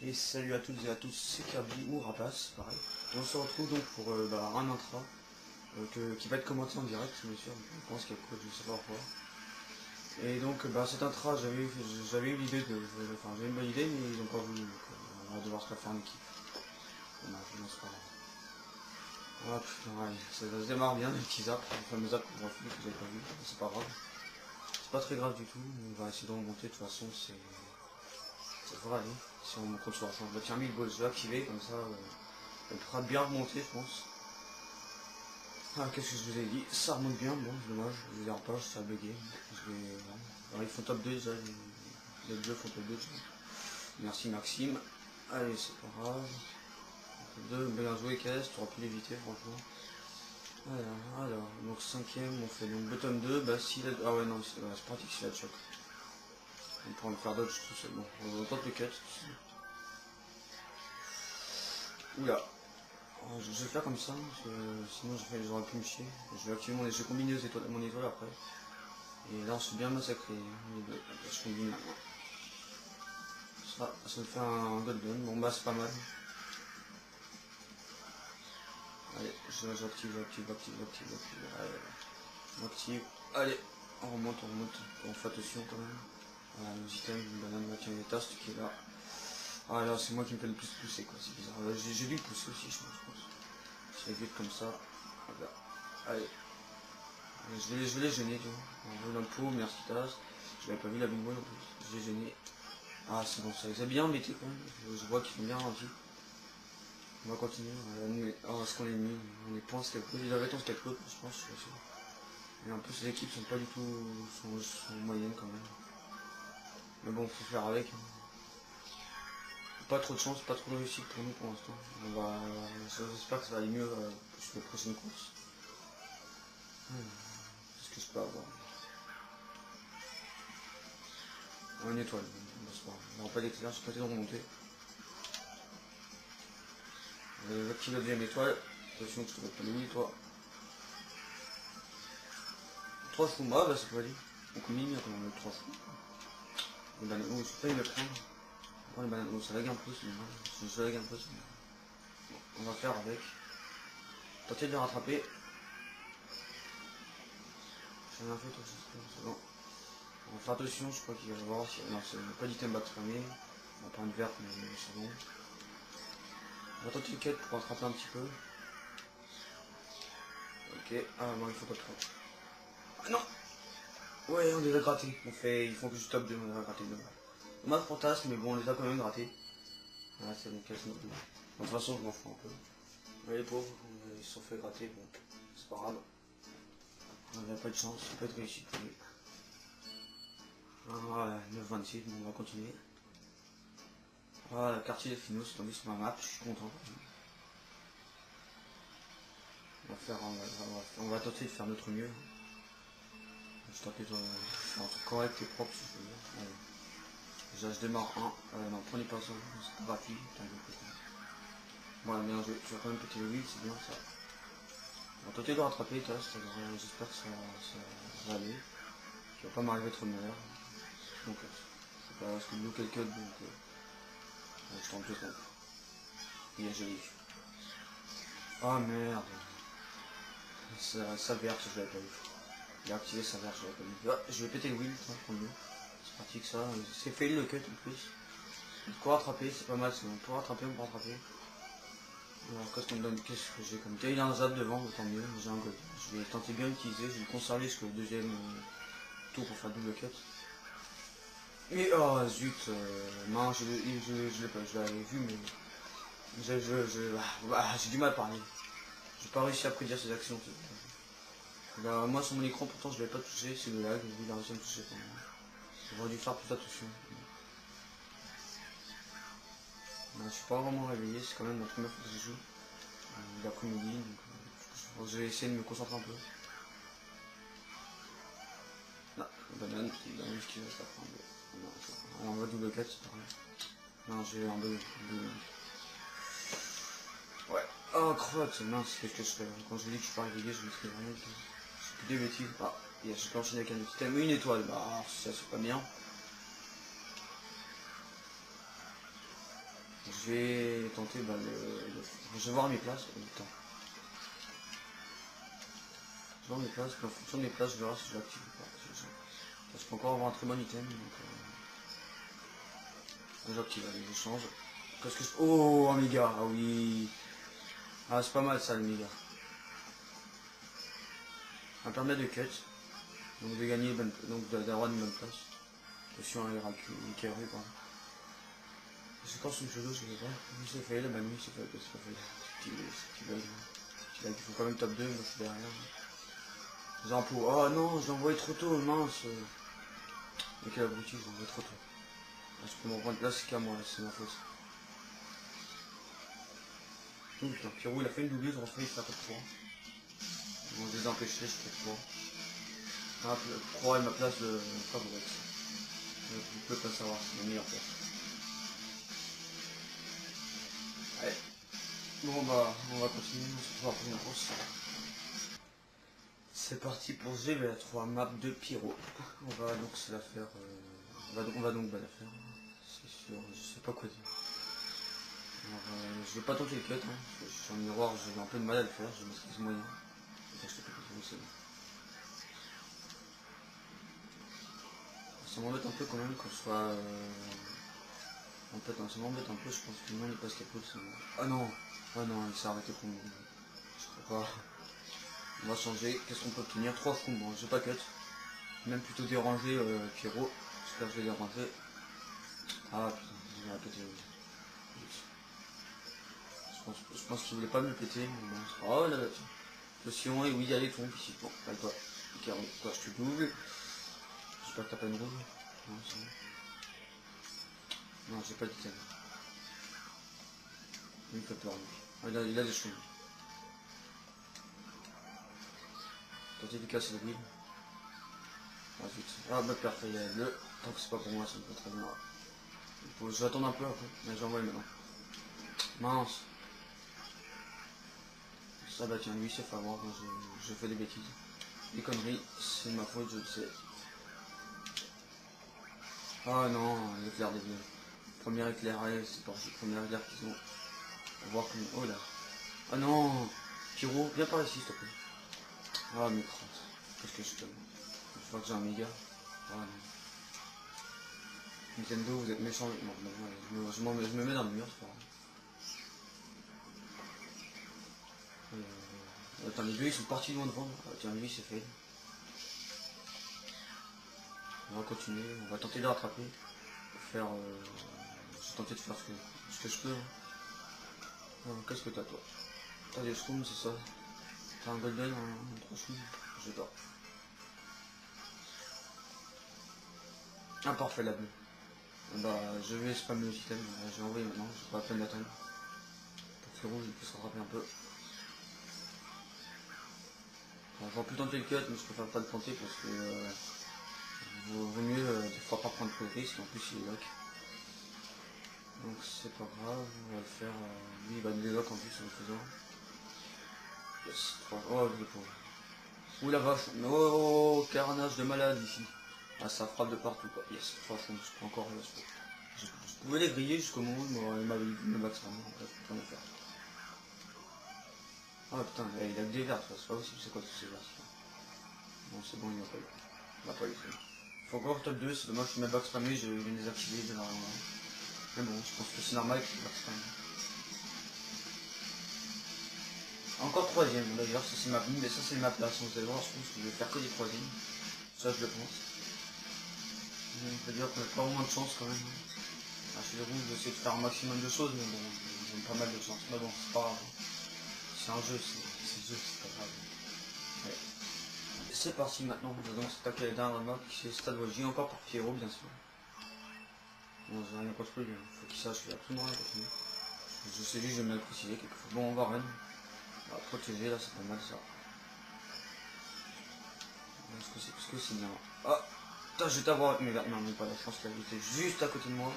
Et salut à toutes et à tous, c'est Kirby ou Rapace, pareil. Et on se retrouve donc pour un intra qui va être commenté en direct, bien sûr. Je pense qu'il y a quoi, je sais pas pourquoi. Et donc cet intra, j'avais eu l'idée de. Enfin, j'avais une bonne idée, mais ils n'ont pas voulu, donc on va devoir se la faire en équipe. Dommage, non, c'est pas grave. Ah putain, ouais, ça se démarre bien, le petit zap, le fameux zap qu'on refuse, que vous avez pas vu, c'est pas grave. C'est pas très grave du tout, on va essayer de remonter, de toute façon, c'est. Ça devrait aller. Si on compte sur la chance. Bah tiens, le je vais activer, comme ça, elle pourra bien remonter, je pense. Ah, qu'est-ce que je vous ai dit? Ça remonte bien, bon, c'est dommage, je vais dire pas, ça a bugué. Alors, ils font top 2 déjà, les deux font top 2 déjà. Merci Maxime. Allez, c'est pas grave. Top 2, bien joué, caisse, tu aurais pu l'éviter, franchement. Alors, donc cinquième, on fait donc bottom 2, bah si la... Ah ouais, non, c'est pratique si la choc. On pourra le faire dodge tout seul, bon, on tente le cut. Oula. Je vais faire comme ça, parce que sinon j'aurais pu me chier. Je vais activer je vais combiner mon étoile après. Et là on se fait bien massacrer. Je combine maintenant. Ça me fait un golden. Bon bah c'est pas mal. Allez, j'active. Allez, on active. Allez, on remonte. On fait attention quand même. Voilà, nos items, une banane, la tienne, les tastes qui est là. Ah là c'est moi qui me fais le plus pousser quoi, c'est bizarre. J'ai dû le pousser aussi je pense. Je vais vite comme ça. Voilà. Allez. Je vais les gêner, tu vois. En dans le pot, merci Tasse. Je l'avais pas vu la big boy en plus. Je l'ai gêné. Ah, c'est bon, ça les a bien embêtés quand même. Je vois qu'ils sont bien ravis. On va continuer. Oh, est-ce qu'on est mis? On est point scapegoat. Il avait ton scapegoat, je pense, je suis sûr. Et en plus, les équipes sont pas du tout. sont moyennes quand même. Mais bon, faut faire avec. Pas trop de chance, pas trop de réussite pour nous pour l'instant. J'espère que ça va aller mieux sur les prochaines courses. Qu'est-ce que je peux avoir? Une étoile, on n'aura pas d'éclair, je peux pas de remonter. J'active la deuxième étoile. Attention que je te mette pas lui, toi. 3 fous, bah c'est pas dit. Donc mine, quand on met 3 fous. Les bananes, oh, je sais pas les prendre. On prend les bananes, oh, ça lag un peu, c'est dommage. Ça lag un peu, c'est dommage. Bon, on va faire avec. Tenter de les rattraper. J'ai rien fait, toi, c'est bon. On va faire attention, je crois qu'il va y avoir. Non, c'est pas d'item back spammer. On va prendre une verte, mais c'est bon. On va tenter le quête pour rattraper un petit peu. Ok, ah non, il faut pas trop. Ah non! Ouais, on les a grattés. Ils font que du top 2, on les a grattés deux. Dommage pour Tass, mais bon, on les a quand même grattés. Ah, c'est bon, casse notre deux. De toute façon, je m'en fous un peu. Mais les pauvres, ils se sont fait gratter, bon, c'est pas grave. On n'avait pas de chance, pas de réussite pour lui. Ah, 9-26, bon, on va continuer. Ah, le quartier de Finos est tombé sur ma map, je suis content. On va tenter de faire notre mieux. Je vais tenter de faire un truc correct et propre si je veux. Allez. Déjà je démarre 1. Non, prenez pas ça, c'est gratuit. Voilà, bien joué. Je vais quand même péter le 8, c'est bien ça. On va tenter de rattraper, j'espère que ça va aller. Il va pas m'arriver trop de malheur. Donc, c'est pas parce que nous quelqu'un donc je tente le temps. Il est joli. Ah merde. Sa verte, je l'avais pas vu. Il a activé sa verte, je l'avais pas vu. Ah, je vais péter le wheel, tant mieux. C'est pratique ça. C'est fail le cut en plus. Pour rattraper, c'est pas mal, c'est bon. Pour rattraper, on peut rattraper. Alors qu'est-ce qu'on me donne? Qu'est-ce que j'ai comme... Il a un zap devant, tant mieux, j'ai un gold. Je vais tenter bien d'utiliser, je vais conserver jusqu'au deuxième tour pour faire double cut. Et oh zut, non, je l'ai pas, je l'avais vu, mais j'ai du mal à parler. J'ai pas réussi à prédire ses actions. Là, moi sur mon écran, pourtant je l'avais pas touché, c'est le lag, il a réussi à me toucher. J'aurais dû faire plus attention. Je suis pas vraiment réveillé, c'est quand même la première fois que je joue l'après-midi, donc je vais essayer de me concentrer un peu. Non, la banane qui va se la prendre. On va double cut, c'est pareil. Non, j'ai un deux. Ouais. Oh crotte, mince, qu'est-ce que je fais? Quand je vous dis que je suis pas réveillé, je me fais rien. C'est plus des bêtises. Ah, je peux enchaîner avec un système. Une étoile, bah ça c'est pas bien. je vais tenter je vais voir mes places. Attends. Je vais voir mes places, puis en fonction de mes places, je verrai si je l'active ou pas. Je peux encore avoir un très bon item, donc j'active, allez, je change. Qu'est-ce que je... Oh, un méga, ah oui. Ah, c'est pas mal ça, le méga. Ça permet de cut, donc de gagner, donc d'avoir une bonne place. Attention à l'IRQ, pardon. C'est quand son pseudo, je sais pas. Oui, c'est fait, bah oui, c'est fait, c'est pas fait. Petit bug. Il faut quand même top 2, moi je suis derrière. Zampo, oh non, je l'ai envoyé trop tôt, mince. Mais quel abruti, je l'ai envoyé trop tôt. Je peux me reprendre là, c'est qu'à moi, c'est ma faute. Oh putain, Pierrot il a fait une doublure, je il fait un peu de 3. Ils vont les empêcher, je fais 3. Ah, 3 est ma place de favorite. Je peux pas savoir, c'est ma meilleure place. Allez. Bon bah, on va continuer, on se retrouve après une course. C'est parti pour GBA3, map de Pyro. On va donc se la faire. On va donc la faire. C'est sûr, je sais pas quoi dire. Alors, je vais pas tenter le cut, hein, parce que je suis en miroir, j'ai un peu de mal à le faire, je maîtrise moyen. Enfin, je te c'est bon. Ça m'embête un peu quand même qu'on soit. En fait, ça m'embête un peu, je pense que le nom n'est pas capable. Ah non, ah non, il s'est arrêté pour moi. Je crois pas. On va changer, qu'est-ce qu'on peut obtenir? 3 fronts, bon, j'ai pas cut. Même plutôt déranger Pierrot. J'espère que je vais déranger. Ah putain, il va péter. Je pense qu'il voulait pas me le péter. Mais bon, oh là là, attention, et oui, allez, tombe ici. Bon, allez, toi, toi, je te double. J'espère que t'as pas une rouge. Non, c'est bon. Non, j'ai pas d'item. Il me fait peur, lui. Ah, il a des choses. Tenter de casser le grille. Ah zut. Ah bah parfait, il y a le. Tant que c'est pas pour moi, ça me fait très bien. Je vais attendre un peu après, mais j'envoie maintenant. Mince. Ça bah tiens, lui c'est favorable, moi je fais des bêtises. Des conneries, c'est ma faute, je le sais. Ah non, l'éclair des vieux. Premier éclair, allez, c'est parti, premier éclair qu'ils ont. On va voir comment. Oh là. Ah non. Pyro, viens par ici s'il te plaît. Ah mes crottes. Qu'est-ce que je te. Je crois que j'ai un méga. Ah non. Nintendo, vous êtes méchants avec moi. Je me mets dans le mur, c'est pas grave. Attends, les deux ils sont partis loin devant. Ah, tiens, lui c'est fait. On va continuer, on va tenter de le rattraper. Faire. Je vais tenter de faire ce que je peux. Hein. Qu'est-ce que t'as toi? T'as des shrooms, c'est ça? T'as un golden, un 3 shrooms? Je sais pas. Ah parfait la bleue. Bah je vais spammer le système, je vais envoyer maintenant, je pas la peine d'attendre. Pour que le rouge il puisse se rattraper un peu. Bon, j'aurais pu tenter le cut mais je préfère pas le tenter parce que vaut mieux des fois pas prendre trop de risques, en plus il est lock. Donc c'est pas grave, on va le faire. Lui il va me lock en plus en le faisant. Yes, 3. Oh le pauvre. Ouh la vache, oh carnage de malade ici. Ah ça frappe de partout quoi. Yes, 3 fonds, je peux encore je pouvais les griller jusqu'au moment où il m'avait me battre en fait, rien à faire. Ah putain, il a que des vertes, c'est pas possible, c'est quoi tous ces verts? Bon c'est bon, il m'a pas eu. Il m'a pas eu, c'est bon. Faut encore top 2, c'est dommage que mes bacs spammés, je viens de les activer de la. Mais bon, je pense que c'est normal que je bacs spammés. Encore troisième, d'ailleurs, ça c'est ma mais ça c'est ma place, vous allez voir, je pense que je vais faire que des troisièmes. Ça je le pense. On peut dire qu'on a pas vraiment de chance quand même. Ah, chez les rouges, j'essaie de faire un maximum de choses, mais bon, j'ai pas mal de chance. Mais bon, c'est pas grave. C'est un jeu, c'est pas grave. Ouais. C'est parti maintenant, on va donc s'attaquer à la dernière map qui est Stade Vogie, encore par Pierrot bien sûr. Bon, j'ai rien contre lui, faut qu'il sache qu'il a absolument rien contre lui. Je sais juste, j'aime bien le préciser quelquefois. Bon, on va run. On va protéger, là c'est pas mal ça. Est-ce que c'est bien? Ah putain, je vais t'avoir avec mes verres. Non, mais pas là, je pense qu'il était juste à côté de moi.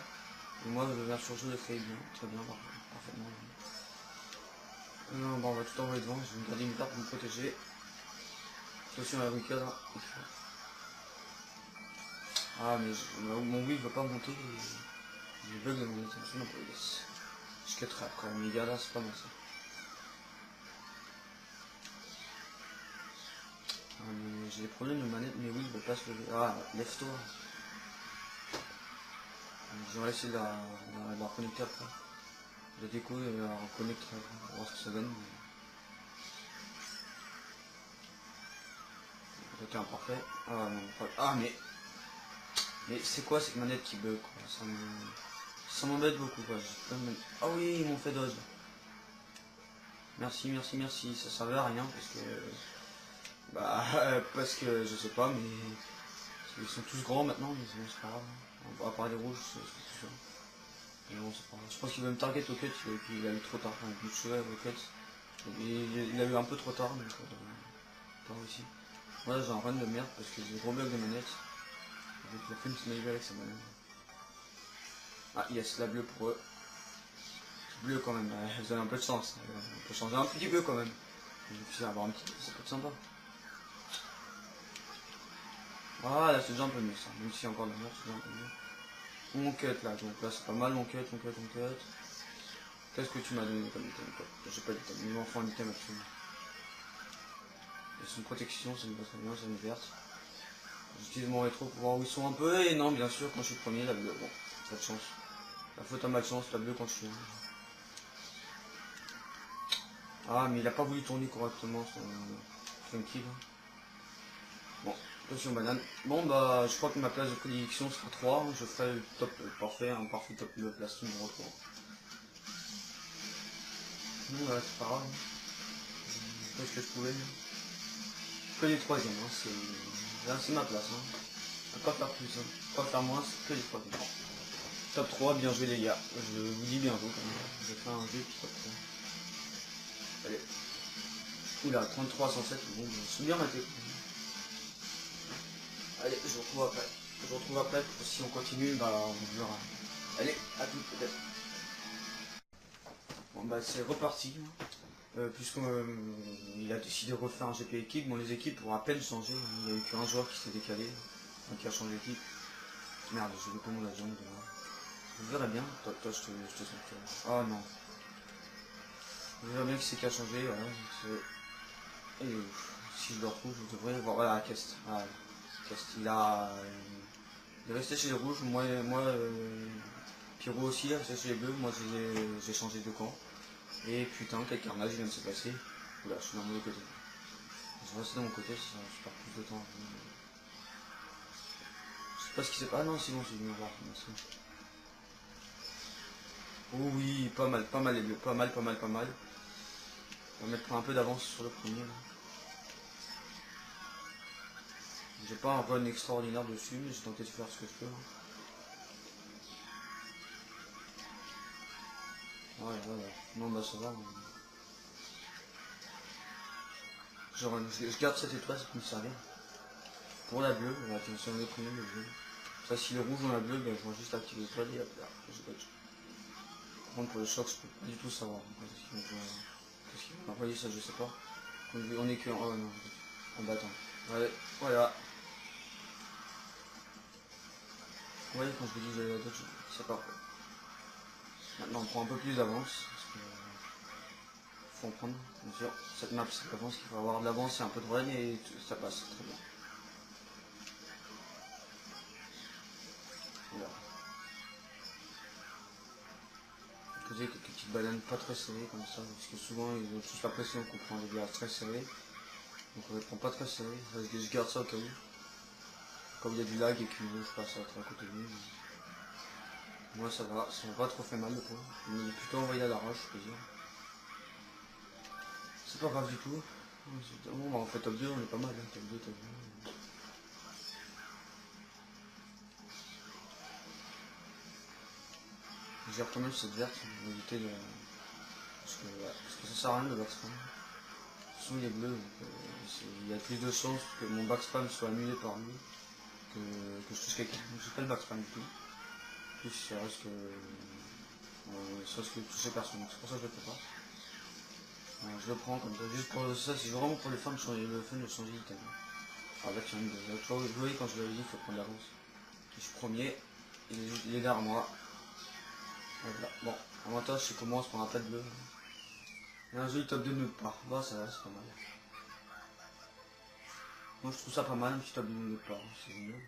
Et moi, le verre sur jeu le fait bien, très bien, parfaitement. Non, bon, on va tout envoyer devant, je vais me garder une carte pour me protéger. Attention à la bricade. Hein. Ah, mais mon Wii ne va pas monter. J'ai bug de mon attention, non, yes. je quitterai après. Méga là, c'est pas mal ça. Ah, mais j'ai des problèmes de manette, mais oui, il veut pas se lever. Ah, lève-toi. J'aurais essayé de la reconnecter après. De déco et la reconnecter pour voir ce que ça donne. C'était imparfait. Ah non, ah mais c'est quoi cette manette qui bug quoi. Ça m'embête beaucoup quoi. Ah oui, ils m'ont fait dodge. Merci, merci, merci. Ça servait à rien parce que. Bah, parce que je sais pas, mais. Ils sont tous grands maintenant, mais c'est pas grave. À part les rouges, c'est tout ça. Mais bon, c'est pas grave. Je pense qu'il veut me target au cut, et puis il a eu trop tard. Enfin, il tuait au cut. Il a eu un peu trop tard, donc pas réussi. Moi j'ai un run de merde parce que j'ai des gros bugs de manette. Avec la film sniper avec sa manette. Ah yes, la bleue pour eux. Bleu quand même, vous avez un peu de chance. On peut changer un petit peu quand même. Je vais avoir un petit peu, ça peut être sympa. Ah là c'est déjà un peu mieux ça, même si encore de la merde, c'est déjà un peu mieux. Mon cut là, donc là c'est pas mal mon cut, mon cut, mon cut. Qu'est-ce que tu m'as donné comme item quoi? J'ai pas d'item, il m'en faut un item absolument. Et c'est une protection, ça me va très bien, c'est une verte. J'utilise mon rétro pour voir où ils sont un peu, et non bien sûr quand je suis premier, la bleue, bon, pas de chance. La faute à malchance, la bleue quand je suis. Ah mais il a pas voulu tourner correctement son kill. Bon, attention banane. Bon bah je crois que ma place de prédilection sera 3, je ferai le top parfait, un parfait top de place numéro 3. Non voilà c'est pas grave. Je fais ce que je pouvais. Que les troisièmes, hein. Là c'est ma place. Hein. Je peux pas faire plus, hein. Je peux pas faire moins, c'est que les troisièmes. Top 3, bien joué les gars. Je vous dis bientôt quand même. Je vais faire un jeu puis top 3. Allez. Oula, 33 107, bon, je suis bien maté. Allez, je vous retrouve après. Je vous retrouve après, si on continue, bah on verra. Allez, à tout peut-être. Bon bah c'est reparti. Puisqu'il a décidé de refaire un GP équipe, bon les équipes pour à peine changer. Il n'y a eu qu'un joueur qui s'est décalé, donc qui a changé d'équipe. Merde, j'ai vu comment la jambe de là. Je verrai bien, toi je te sens que. Oh non. Je verrai bien qui c'est qui a changé, voilà. Et si je le retrouve, je devrais voir. Voilà, Kest. Voilà. Kest, il est resté chez les rouges, Pierrot aussi, il est resté chez les bleus, moi j'ai changé de camp. Et putain, quel carnage vient de se passer. Oula, je suis dans le mauvais côté. Je vais rester dans mon côté, je perds plus de temps. Je sais pas ce qui s'est passé. Ah non, c'est bon, j'ai venu voir. Merci. Oh oui, pas mal, pas mal les bleus. Pas mal, pas mal, pas mal. On va mettre un peu d'avance sur le premier. J'ai pas un run extraordinaire dessus, mais j'ai tenté de faire ce que je peux. Ouais, ouais. Non, bah ça va. Je garde cette étoile, ça peut me servir. Pour la bleue, on va attention le premier, le bleu. Ça, si le rouge ou la bleue, ben, je vais juste activer l'étoile et hop là, je dodge. Par contre, pour le choc, je peux pas du tout savoir. Qu'est-ce qu'ils vont envoyer, ça, je sais pas. On est que en. Oh non, en battant. Ouais, voilà. Ouais, quand je vous dis que j'allais la dodge, c'est parfait. Maintenant, on prend un peu plus d'avance. Parce que. Faut en prendre, bien sûr. Cette map, c'est l'avance qu'il faut avoir de l'avance et un peu de run et ça passe très bien. Voilà. Poser quelques petites bananes pas très serrées comme ça, parce que souvent ils ont tous la pression qu'on prend des bières très serrées. Donc on les prend pas très serrées, je garde ça au cas où. Comme il y a du lag et que je passe à côté de lui. Moi ça va, ça m'a pas trop fait mal le point. Il est plutôt envoyé à l'arrache, je peux dire. C'est pas grave du tout. Bon, bah, on fait top 2, on est pas mal, hein. Top 2, top 2. Je gère quand même cette verte pour éviter de. Parce que ça sert à rien de backspam. Sous il est bleu, donc il y a plus de chances que mon backspam soit annulé par lui que je touche quelqu'un. Donc j'ai pas le backspam du tout. Plus ça risque de toucher personne, donc c'est pour ça que je le fais pas. Je le prends comme ça, juste pour ça, c'est vraiment pour le fun de changer l'item. Ah bah tiens, vous voyez quand je l'avais dit, il faut prendre l'avance. Je suis premier, il est derrière moi. Voilà. Bon, L'avantage c'est qu'on commence par un tas de bleu. Et un joli top 2 de notre part. Bah ça va, c'est pas mal. Moi je trouve ça pas mal, un petit top 2 de notre part, c'est génial.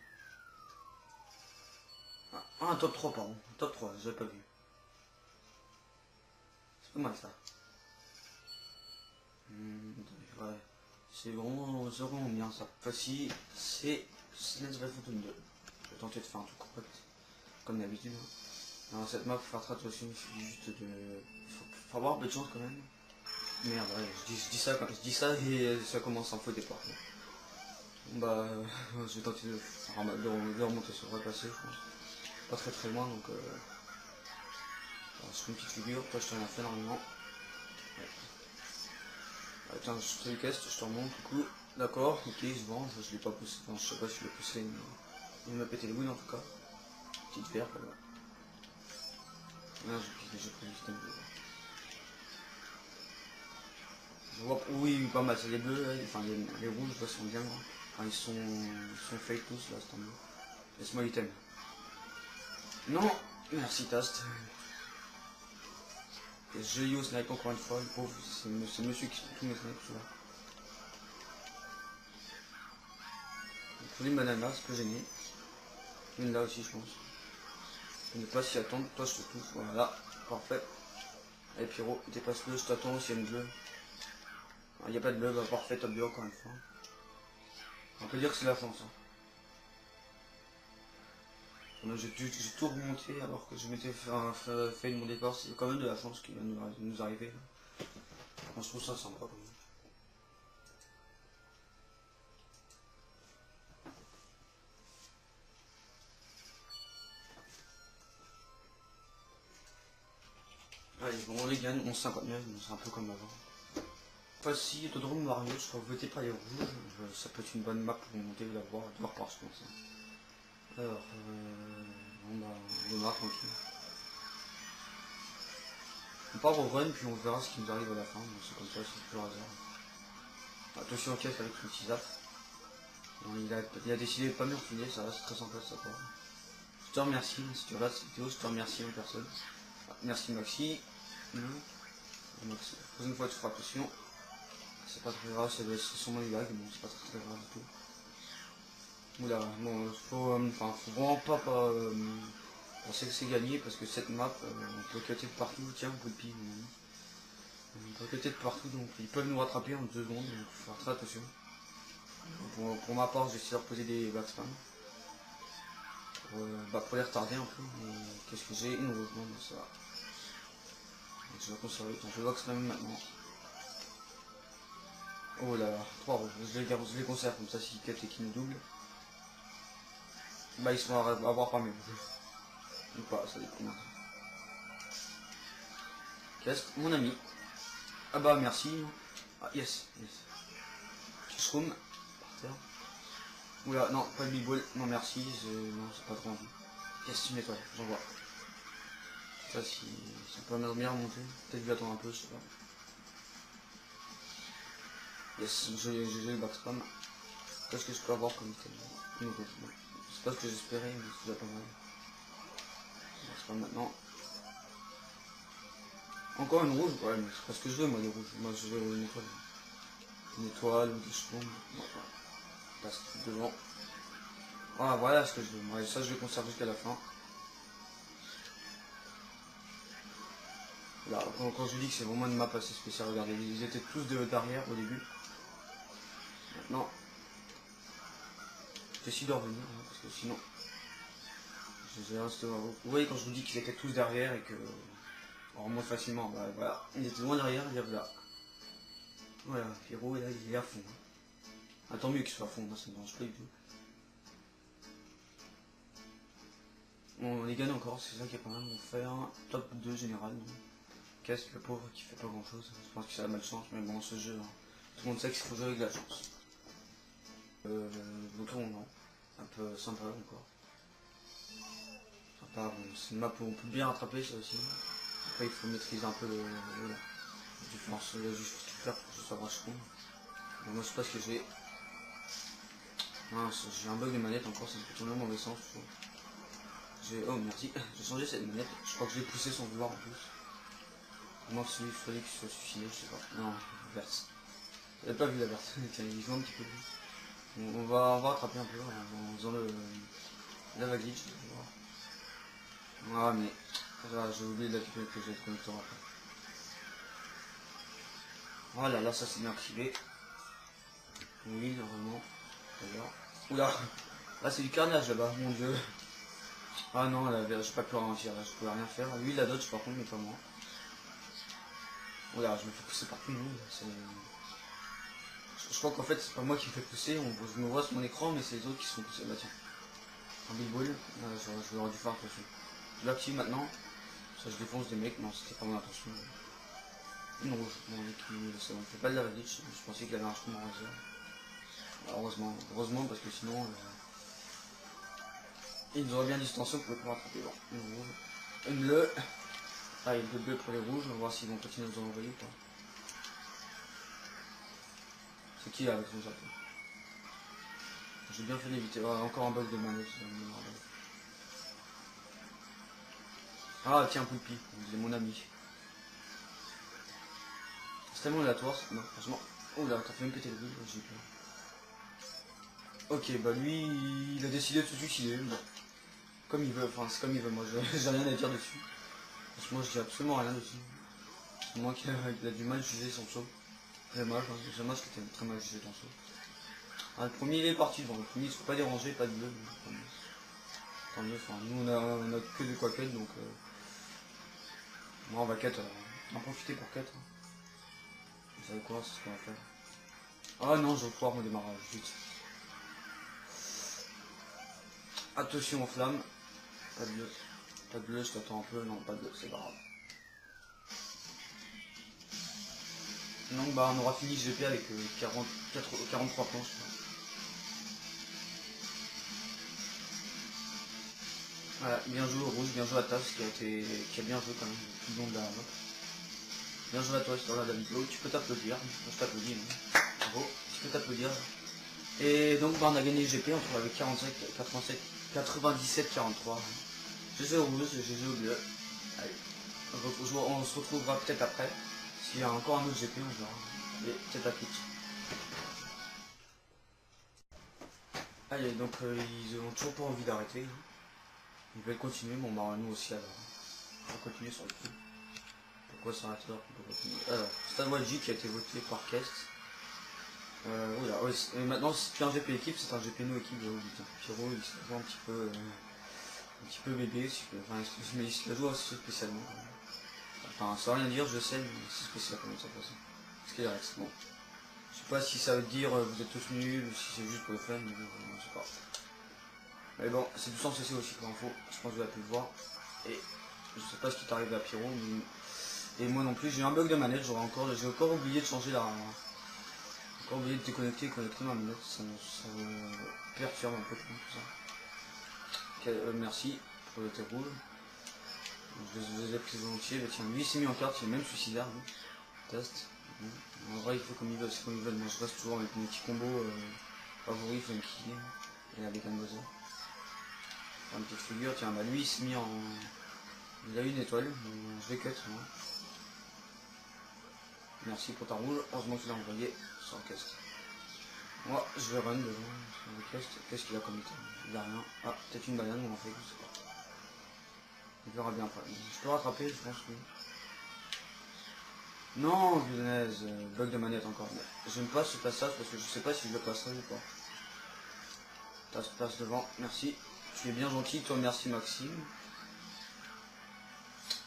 Ah, un top 3 pardon. Top 3, j'avais pas vu. C'est pas mal ça. Ouais. C'est vraiment bien ça. Voici, c'est Silence by Phantom 2. Je vais tenter de faire un truc correct. Comme d'habitude. Alors cette map, faut faire attention, il suffit juste de... Faut avoir un peu de chance quand même. Merde, ouais, je dis ça et ça commence en faux départ. Bah, je vais tenter de remonter sur le passé, je pense. Pas très loin, donc je fais une petite figure, toi je t'en ai fait normalement. Ouais. Attends, je te le casse, je te remonte, coucou. D'accord, ok, il se venge, je l'ai pas poussé, enfin je sais pas si je l'ai poussé, mais il m'a pété les bouilles en tout cas. Petite verre, quoi. Ah, j'ai pris le système bleu. Je vois, oui, pas mal, c'est les bleus, là, enfin les rouges, là, sont bien grands. Enfin, ils sont fake tous, là, c'est tant mieux. Laisse-moi item. Non, merci Tast. Et joli au snipe encore une fois, le pauvre, c'est monsieur qui trouve tous mes snipes, là. Il faut une banane là, c'est que j'ai mis. Une là aussi, je pense. Je ne sais pas s'y attendre, toi je te touche, voilà, parfait. Allez Pierrot, dépasse-le, je t'attends aussi, il y a une bleue. Il n'y a pas de bleu, bah parfait, top 2 encore une fois. On peut dire que c'est la chance. Hein. J'ai tout remonté alors que je m'étais fait mon départ, c'est quand même de la chance qui va nous arriver. Là. Enfin, je trouve ça sympa quand même. Allez, bon, on les gagne, 11,59, c'est un peu comme avant. Voici Autodrome Mario, je crois voté par les rouges, ça peut être une bonne map pour monter et la voir par je pense. Hein. Alors, bon bah, on démarre tranquille. On part au run, puis on verra ce qui nous arrive à la fin, c'est comme ça, c'est plus hasard. Attention en caisse avec le petit zap. Il a décidé de pas me refiler, ça va, c'est très sympa de sa part. Je te remercie, si tu regardes cette vidéo, je te remercie en personne. Merci Maxi. Maxi. La prochaine fois tu feras attention. C'est pas très grave, c'est sûrement du lag, mais bon, c'est pas très grave du tout. Oula, bon, faut vraiment pas penser que c'est gagné parce que cette map, on peut cutter de partout. Tiens, un coup de pied. On peut cutter de partout, donc ils peuvent nous rattraper en 2 secondes, donc il faut faire très attention. Pour ma part, j'essaie de reposer des backspams. Pour les retarder un peu. Qu'est-ce que j'ai? Une rouge, bon, ça va. Donc, je vais conserver, je vais backspam maintenant. Oh là là, 3 rouges, je les conserve comme ça s'ils quittent et qu'ils nous doublent. Bah ils sont à avoir parmi vous. Ou pas, ça dépend. Cast, mon ami. Ah bah merci. Ah yes, yes. Petit shroom, par terre. Oula, non, pas de ball, non merci, non c'est pas trop envie. Yes, une étoile, j'en vois. Ça si on peut bien remonter, peut-être lui attendre un peu, je sais pas. Yes, j'ai le backspam. Qu'est-ce que je peux avoir comme item? Une rouge, bon. C'est pas ce que j'espérais, mais c'est déjà pas mal. Backspam maintenant. Encore une rouge, ouais, mais c'est pas ce que je veux, moi, des rouges. Moi, je veux une étoile. Une étoile ou des chevaux. Passe devant. Voilà, voilà ce que je veux. Moi, ça, je vais conserver jusqu'à la fin. Là, quand je dis que c'est vraiment une map assez spéciale, regardez, ils étaient tous derrière au début. Maintenant, j'essaie de revenir, hein, parce que sinon, vous voyez quand je vous dis qu'ils étaient tous derrière et que on remonte facilement, bah, voilà, ils étaient loin derrière, et là. Voilà, Pierrot, là, il est à fond. Hein. Ah, tant mieux qu'il soit à fond, moi, ça me dérange pas du tout. Bon, on les gagne encore, c'est ça qui est pas mal. On fait un top 2 général. Qu'est-ce le pauvre qui fait pas grand chose. Je pense que c'est la malchance, mais bon, ce jeu, hein, tout le monde sait qu'il faut jouer avec la chance. Donc non, un peu sympa encore. Sympa, bon, c'est une map où on peut bien rattraper ça aussi. Après, il faut maîtriser un peu la différence, le juste faire pour que ça savoir je trouve. Bon, moi, je sais pas ce que j'ai. Mince, j'ai un bug de manette encore, ça me fait tourner dans le mauvais sens. Oh merci, j'ai changé cette manette, je crois que je l'ai poussé sans vouloir en plus. Moi, celui qui soit suicidé, je sais pas. Non, verte. J'avais pas vu la verte. Tiens, il joue un petit peu. On va rattraper un peu en faisant la glitch. Ah, mais j'ai oublié d'activer que j'ai le connecteur après. Voilà, là, ça c'est bien activé. Oui, normalement. D'ailleurs. Oula! Là, c'est du carnage là-bas, mon dieu. Ah non, là, j'ai pas pu ralentir, là, je pouvais rien faire. Lui, il a dodge par contre, mais pas moi. Oula, je me fais pousser par tout le monde. Je crois qu'en fait, c'est pas moi qui me fais pousser. Je me vois sur mon écran, mais c'est les autres qui se font pousser. Bah tiens. Un big ball. Je vais avoir du phare dessus. Je l'active maintenant. Ça, je défonce des mecs. Non, c'était pas mon intention. Une rouge. Bon, ça ne fait pas de la glitch. Je pensais qu'il avait un chemin en réserve. Heureusement, parce que sinon, il nous aurait bien distancé, on pouvait pas rattraper. Bon, une rouge. Une bleue. Ah, il y a deux bleus pour les rouges. On va voir s'ils vont continuer à nous en envoyer ou pas. C'est qui là avec son chapeau? J'ai bien fait d'éviter. Ah, encore un bug de manette. Ah, tiens, Poulpi. C'est mon ami. C'est tellement aléatoire. Non, franchement. Oh là, t'as fait même péter le but. J'ai peur. Ok, bah lui, il a décidé de se suicider. Bon. Comme il veut, enfin, c'est comme il veut. Moi, j'ai rien à dire dessus. Franchement, je dis absolument rien dessus. C'est moi qui a du mal juger son saut. J'ai dommage qu'il était très mal jugé ton saut. Ah, le premier il est parti, bon, le premier il se faut pas déranger, pas de bleu. Tant mieux, enfin, nous on a que de quoi cut, donc moi on va cut, on va en profiter pour cut. Vous savez quoi, c'est ce qu'on va faire. Ah non, je vais pouvoir mon démarrage, vite. Attention aux flammes, pas de bleu. Pas de bleu, je t'attends un peu, non pas de bleu, c'est pas grave. Donc bah on aura fini le GP avec 43 planches. Voilà, bien joué au rouge, bien joué à Taz qui a bien joué quand même tout le long de la map. Bien joué à toi, histoire David Lowe, tu peux t'applaudir, je t'applaudis, bravo, tu peux t'applaudir. Et donc bah, on a gagné le GP, on trouve avec 47, 87, 97, 43. GG au rouge, GG au bleu. Allez, on se retrouvera peut-être après. S'il y a encore un autre GP, on verra. Allez, peut-être à Twitch. Allez, donc ils ont toujours pas envie d'arrêter. Ils veulent continuer, bon bah nous aussi alors. On va continuer sur le coup. Pourquoi s'arrêter alors qu'on peut continuer? Alors, Stan Wadji qui a été voté par Kest. Oula, ouais, et maintenant c'est plus un GP équipe, c'est un GP no équipe. Pyro il se joue un petit peu bébé, enfin, mais il se la joue aussi spécialement. Enfin, ça veut rien dire, je sais, mais c'est spécial comme ça de toute façon. Parce qu'il reste, bon. Je sais pas si ça veut dire vous êtes tous nuls ou si c'est juste pour le fun, mais bon, je sais pas. Mais bon, c'est du sens CC aussi pour info, je pense que vous avez pu le voir. Et je sais pas ce qui t'est arrivé à Pyro, mais... Et moi non plus, j'ai eu un bug de manette, j'ai encore oublié de changer la... Encore oublié de déconnecter et connecter ma manette, ça me perturbe un peu tout ça. Merci pour le thé rouge. Je les ai pris volontiers, bah, tiens, lui il s'est mis en carte, il est même suicidaire, lui. Test. En vrai il fait comme il veut, c'est comme il veut, moi je reste toujours avec mon petit combo favori, funky, et avec un oiseau. Une petite figure, tiens, bah lui il s'est mis en... Il a une étoile, je vais cut, moi. Merci pour ta rouge, heureusement que tu l'as envoyé sur la caisse. Moi je vais run devant sur la caisse, qu'est-ce qu'il a comme item? Il a rien. Ah, peut-être une banane ou un fake, je sais pas. On verra bien après. Je peux rattraper, je pense que... Non, punaise, bug de manette encore. J'aime pas ce passage parce que je sais pas si je le passerai ou pas. T'as ce place devant, merci. Tu es bien gentil, toi merci Maxime.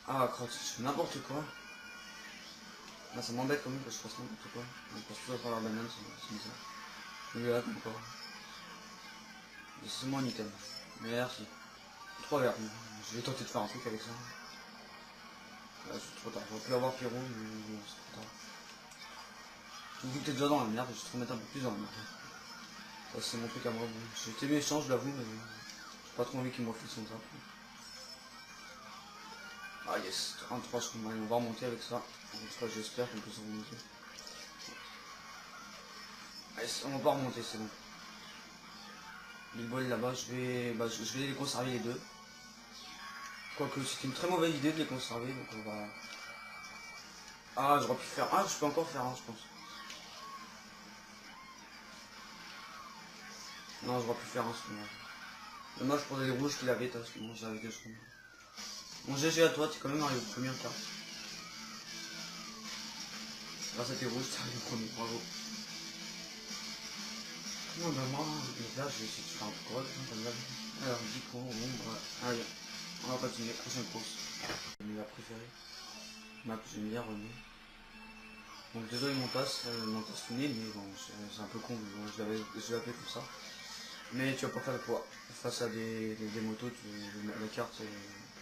Ah crotte, je fais n'importe quoi. Là ça m'embête quand même que je fasse n'importe quoi. On passe toujours à travers la banane, c'est bizarre. Il est là encore. C'est moi un item. Merci. 3 verres. Je vais tenter de faire un truc avec ça. Là c'est trop tard. J'aurais pu avoir Pyro, mais bon, c'est trop tard. Je me dis que t'es déjà dans la merde, je vais te remettre un peu plus dans la merde. Ça c'est mon truc à moi. J'étais méchant, je l'avoue, mais j'ai pas trop envie qu'il me refile son trap. Ah yes, 33 secondes, on va remonter avec ça. En tout cas j'espère qu'on peut s'en remonter. Yes, on va pas remonter, c'est bon. Billboy là-bas, je vais les conserver les deux. Quoique c'était une très mauvaise idée de les conserver, donc on va... Ah, j'aurais pu faire. Ah, je peux encore faire un, je pense. Non, j'aurais pu faire un, c'est dommage. Dommage pour les rouges qu'il avait, parce que moi j'avais deux secondes. Bon, GG à toi, t'es quand même arrivé au premier quart. Grâce à tes rouges, t'es arrivé au premier, bravo. Non, bah moi, là, je vais essayer de faire un code, comme d'hab. Alors, 10 points, bon, bah, allez, on va continuer, prochaine course. Ma préférée. Ma que j'aime bien Renault. Donc désolé mon tasse tourné, mais bon, c'est un peu con, bon, je l'avais appelé comme ça. Mais tu vas pas faire le poids. Face à des motos, la carte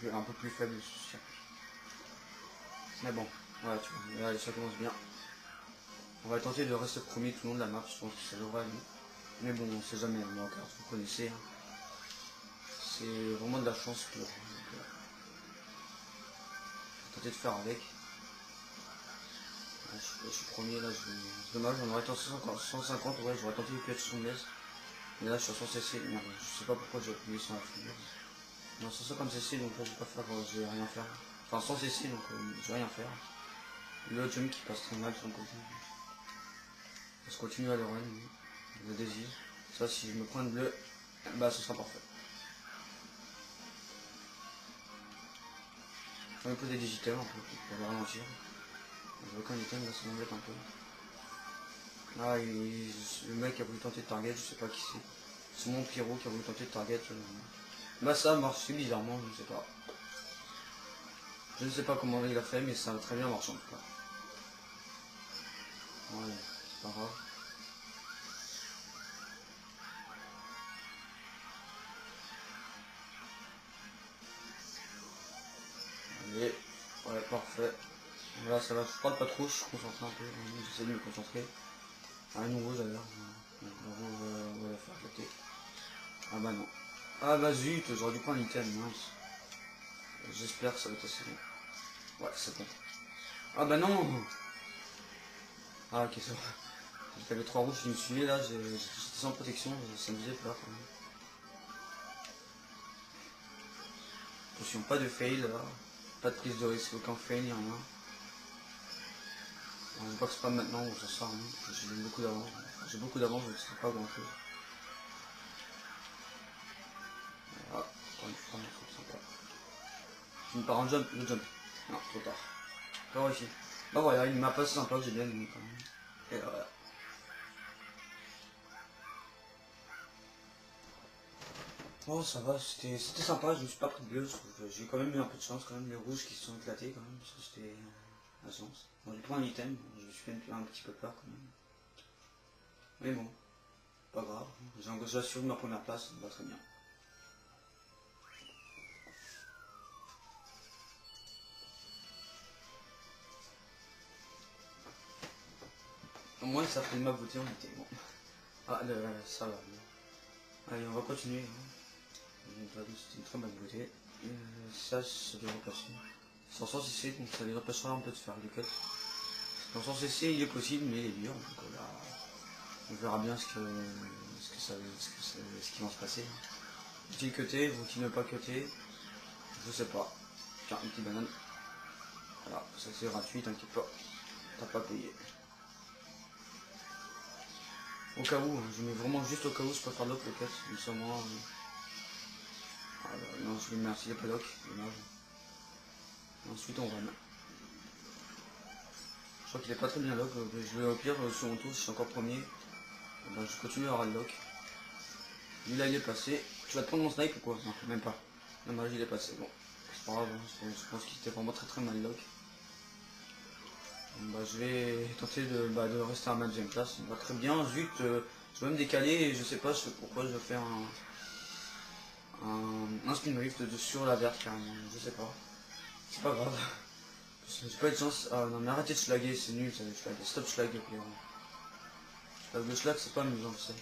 est un peu plus faible sur ce circuit. Mais bon, voilà, tu vois, là, ça commence bien. On va tenter de rester premier tout le long de la map, je pense que ça devrait aller. Mais bon, on sait jamais, moi, carte, vous connaissez. Hein. C'est vraiment de la chance pure. Donc, tenter de faire avec. Je suis premier, là, c'est dommage, on aurait tenté 150, ouais, j'aurais tenté de être 70. Mais là, je suis sur CC, merde, je sais pas pourquoi j'ai appuyé sur la figure. Non, c'est ça comme CC, donc là, je vais pas faire, je vais rien faire. Enfin, sans CC, donc je vais rien faire. Le jump qui passe très mal de son côté. On se continue à le run, le désir. Ça, si je me prends une bleue, bah, ce sera parfait. Je vais me poser des items un peu pour le ralentir. Je veux qu'un item, là, ça m'embête un peu. Ah, le mec a voulu tenter de target, je sais pas qui c'est. C'est mon Pyro qui a voulu tenter de target. Bah ça marche bizarrement, je ne sais pas. Je ne sais pas comment il a fait, mais ça a très bien marché en tout cas. Ouais, c'est pas grave. Allez, ouais, parfait. Là, ça va, je parle pas trop, je suis concentré un peu, j'essaie de me concentrer. Ah, nouveau d'ailleurs. On va la faire côté. Ah bah non. Ah bah zut, j'aurais dû prendre l'item, mince. J'espère que ça va être assez bon. Ouais, c'est bon. Ah bah non. Ah ok, c'est vrai. J'avais 3 rouges qui me suivaient là, j'étais sans protection, ça me faisait peur quand même. Attention, pas de fail là. Pas de prise de risque, aucun fail ni rien. Je boxe pas maintenant, j'en sais rien. J'ai beaucoup d'avance. J'ai beaucoup d'avance, je ne sais pas grand chose. Voilà, encore une fois, un truc sympa. Je me pars en jump, le jump. Non, trop tard. Pas réussi. Bah voilà, une map assez sympa que j'ai bien aimé quand même. Et voilà. Oh ça va, c'était sympa, je me suis pas pris de bleu, j'ai quand même eu un peu de chance quand même, les rouges qui se sont éclatés quand même, parce que c'était la chance. Bon, j'ai pris un item, je me suis fait un petit peu peur quand même. Mais bon, pas grave, j'ai assuré ma première place, ça me va très bien. Au moins ça fait de ma beauté, on était bon. Ah, ça va. Allez, on va continuer. Hein. C'était une très bonne beauté. Ça devrait passer. Sans CC, donc ça les empêchera un peu de faire du cut. Dans son CC, il est possible, mais il est dur. Donc là, on verra bien ce qui va se passer. Faut-il cutter, faut-il ne pas cutter? Je sais pas. Tiens, une petite banane. Voilà, ça c'est gratuit, t'inquiète pas. T'as pas payé. Au cas où, hein, je mets vraiment juste au cas où je peux faire lock le cut. Comme ça, moi. Ah, bah, non, je lui merci, il n'y a pas lock, dommage. Ensuite, on run. Je crois qu'il est pas très bien lock. Je vais au pire, second tour, je suis encore premier. Ben, je continue à run lock. Lui là, il est passé. Tu vas te prendre mon snipe ou quoi? Non, même pas. Dommage, il est passé. Bon, c'est pas grave, hein. Je pense qu'il était vraiment très mal lock. Bah, je vais tenter de rester à ma deuxième place, ça me va très bien. Zut, je vais me décaler et je sais pas pourquoi je vais faire un spin rift sur la verte carrément, je sais pas. C'est pas grave. J'ai pas eu de chance. Ah non mais arrêtez de schlaguer, c'est nul ça de schlaguer. Stop schlag ok. Le schlag c'est pas amusant, je sais.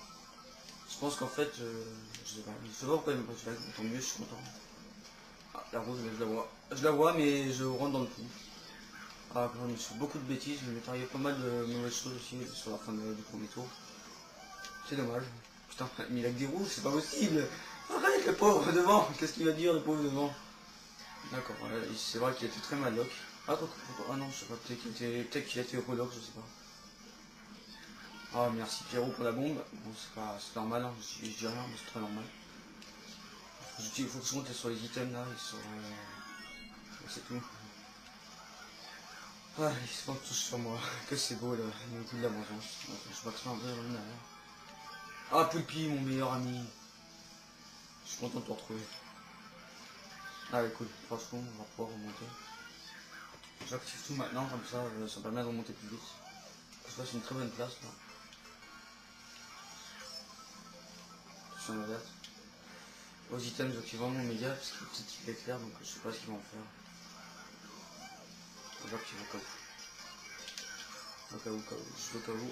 Je pense qu'en fait, je sais pas pourquoi il me pas schlag, mais tant mieux, je suis content. Ah, la rouge, je la vois mais je rentre dans le coup. Ah, quand même, je fais beaucoup de bêtises, il m'est arrivé pas mal de mauvaises choses aussi sur la fin du premier tour. C'est dommage. Putain, mais il a que des rouges, c'est pas possible. Arrête le pauvre devant, qu'est-ce qu'il va dire le pauvre devant? D'accord, c'est vrai qu'il était très mal lock. Ah, ah non, je sais pas, peut-être qu'il était au Rolex, je sais pas. Ah, merci Pierrot pour la bombe. Bon, c'est normal, hein. Je dis rien, mais c'est très normal. Il faut que je monte sur les items là, ils sont. C'est tout. Ah, ils se montent tous sur moi. Que c'est beau là, le coup de la vengeance. Je max un peu derrière. Ah, Poulpi, mon meilleur ami. Je suis content de te retrouver. Ah, écoute, franchement, on va pouvoir remonter. J'active tout maintenant, comme ça permet de remonter plus vite. Parce que c'est une très bonne place là. Attention alerte. Aux items, j'active vraiment méga parce qu'il peut-être qu'il éclaire, donc je sais pas ce qu'ils vont en faire. J'active au cas où. Au cas où, juste au cas où.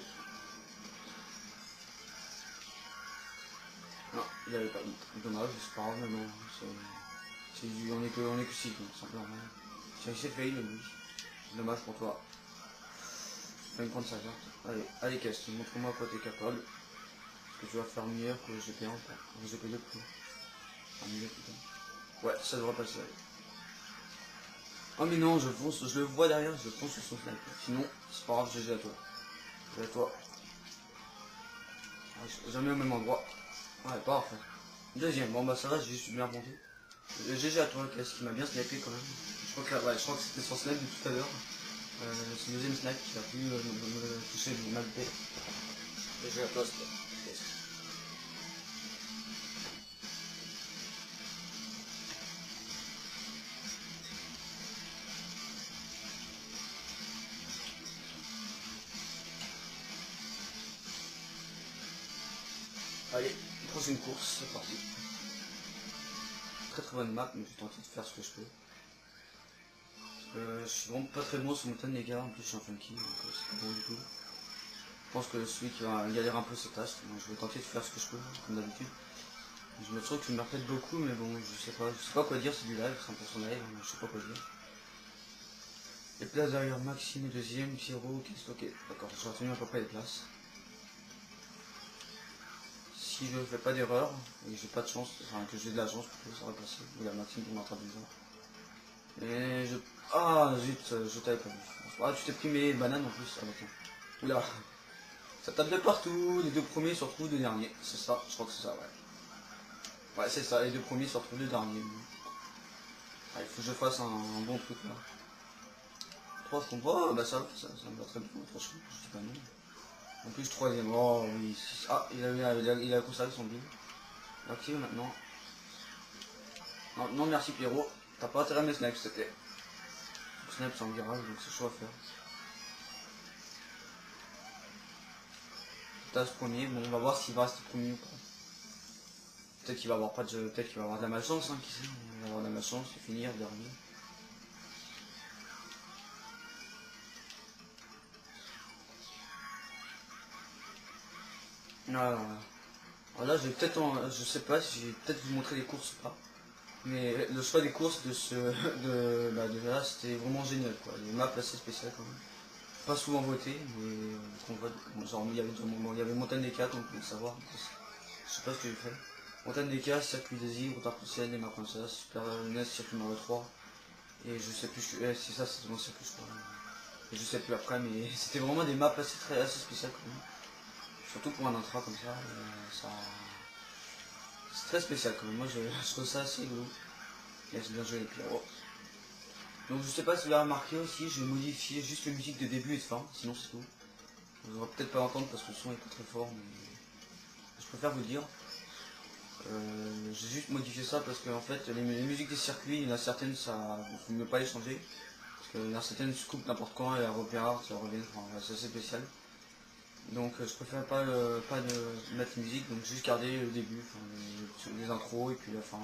Non, il avait pas mis. Dommage, c'est pas grave, mais bon. On est que 6, donc c'est un peu normal. J'ai failli, mais oui. Dommage pour toi. Je vais me prendre sa carte. Allez, caisse, montre-moi quoi t'es capable. Parce que tu vas faire mieux que j'ai payé en temps. J'ai payé le coup. Un mieux putain. Ouais, ça devrait passer. Oh mais non, je fonce, je le vois derrière, je fonce sur son sniper. Sinon, c'est pas grave, GG à toi. GG à toi. Ah, jamais au même endroit. Ouais, parfait. Deuxième, bon bah ça va, j'ai juste bien remonté. GG à toi, qu'est-ce qui m'a bien snipé quand même. Je crois que c'était son snipe de tout à l'heure. C'est le deuxième snipe qui a pu me toucher de ma BP. GG à toi, c'était. Allez, prochaine course, c'est parti. Très bonne map, mais je vais tenter de faire ce que je peux. Je suis vraiment pas très bon sur montagne les gars, en plus je suis un funky, donc c'est pas bon du tout. Je pense que celui qui va galérer un peu ses tâches, donc je vais tenter de faire ce que je peux, comme d'habitude. Je me trouve que je me répète beaucoup, mais bon, je sais pas quoi dire, c'est du live, c'est un peu son live, je sais pas quoi dire. Les places derrière Maxime, deuxième, Pierrot, qu'est-ce ok, d'accord, j'ai retenu à peu près les places. Si je fais pas d'erreur, et que j'ai pas de chance, enfin que j'ai de la chance plutôt, ça va passer. Ou la Maxime qui m'attrape déjà. Et je. Ah zut, je t'avais pas vu. Ah, tu t'es pris mes bananes en plus, ah bah tiens. Oula, ça tape de partout, les deux premiers se retrouvent deux derniers, c'est ça, je crois que c'est ça, ouais. Ouais, c'est ça, les deux premiers se retrouvent deux derniers. Ah, il faut que je fasse un bon truc là. 3 je comprends, oh, bah ça me va très bien, franchement, je dis pas non. En plus, troisième, oh oui, ah, il a conservé son build. Active maintenant. Non, non, merci Pierrot, t'as pas intérêt à mes snipes s'il te plaît. Snap c'est en virage, donc c'est chaud à faire. T'as ce premier, bon on va voir s'il va rester premier ou pas. Peut-être qu'il va avoir pas de jeu, peut-être qu'il va avoir de la malchance, hein, qui sait, il va avoir de la malchance et finir dernier. Alors là je vais peut-être je sais pas si je vais peut-être vous montrer les courses ou pas. Mais le choix des courses de là c'était vraiment génial quoi. Les maps assez spéciales quand même. Pas souvent voté, mais qu'on vote. Bon, genre il y avait Montagne des 4, donc on peut savoir. Je sais pas ce que j'ai fait. Montagne des 4, Circuit des Îles, Route Arc-en-Ciel, les maps comme ça, Super NES, Circuit numéro 3. Et je sais plus, c'est ça, c'est mon circuit je crois. Et je sais plus après, mais c'était vraiment des maps assez spéciales quand même. Surtout pour un intra comme ça, c'est très spécial quand même. Moi je trouve ça assez rigolo. Et c'est bien joué les Pierrot. Donc je sais pas si vous l'avez remarqué aussi, j'ai modifié juste les musiques de début et de fin, sinon c'est tout. Vous n'aurez peut-être pas entendre parce que le son est pas très fort, mais je préfère vous le dire. J'ai juste modifié ça parce que en fait les musiques des circuits, il y en a certaines, ça ne faut mieux pas les changer. Parce qu'il y en a certaines se coupent n'importe quand et elles reviennent, enfin, c'est assez spécial. Donc je préfère pas de mettre les musiques, donc juste garder le début, enfin, les intros et puis la fin.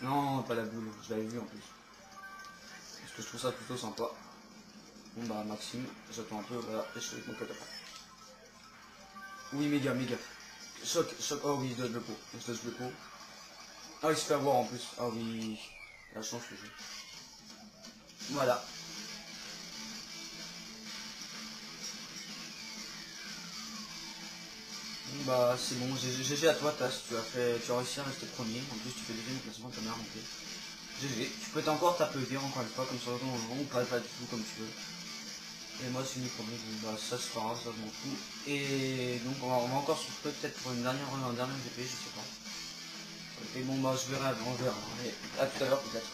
Non, pas la boule, je l'avais vu en plus. Parce que je trouve ça plutôt sympa. Bon bah Maxime, j'attends un peu, voilà, et je fais mon catapult. Oui, méga, méga. Choc, choc, oh oui, je dodge le pot. Je dodge le pot. Ah, il se fait avoir en plus. Ah oui, la chance le jeu. Voilà. Bah c'est bon, GG à toi, tu as réussi à rester premier. En plus, tu fais deuxième classement, t'as bien remonté. GG. Tu peux encore t'applaudir encore une fois, comme ça, ou pas du tout, comme tu veux. Et moi, c'est une premier, donc bah, ça se fera, ça je m'en fous. Et donc, on va encore se retrouver peut-être pour un dernier GP, je sais pas. Et bon, bah, je verrai, on verra. Et à tout à l'heure, peut-être.